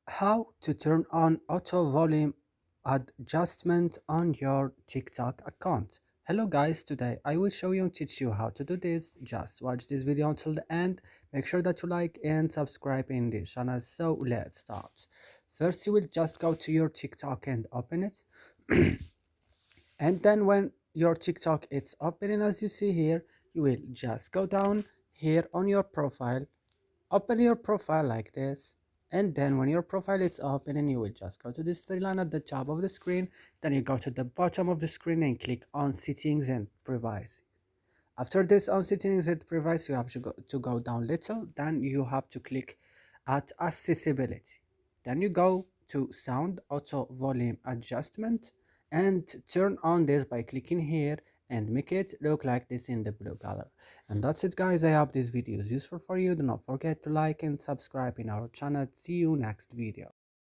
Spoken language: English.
How to turn on auto volume adjustment on your TikTok account. Hello guys, today I will show you and teach you how to do this. Just watch this video until the end. Make sure that you like and subscribe in this channel. So let's start. First you will just go to your TikTok and open it. And then when your TikTok is opening, as you see here, you will just go down here on your profile. Open your profile like this, and then when your profile is open, and you will just go to this three line at the top of the screen. Then you go to the bottom of the screen and click on settings and privacy. After this, on settings and privacy, you have to go down little. Then you have to click at accessibility. Then you go to sound auto volume adjustment and turn on this by clicking here and make it look like this in the blue color. And that's it guys. I hope this video is useful for you. Do not forget to like and subscribe in our channel. See you next video.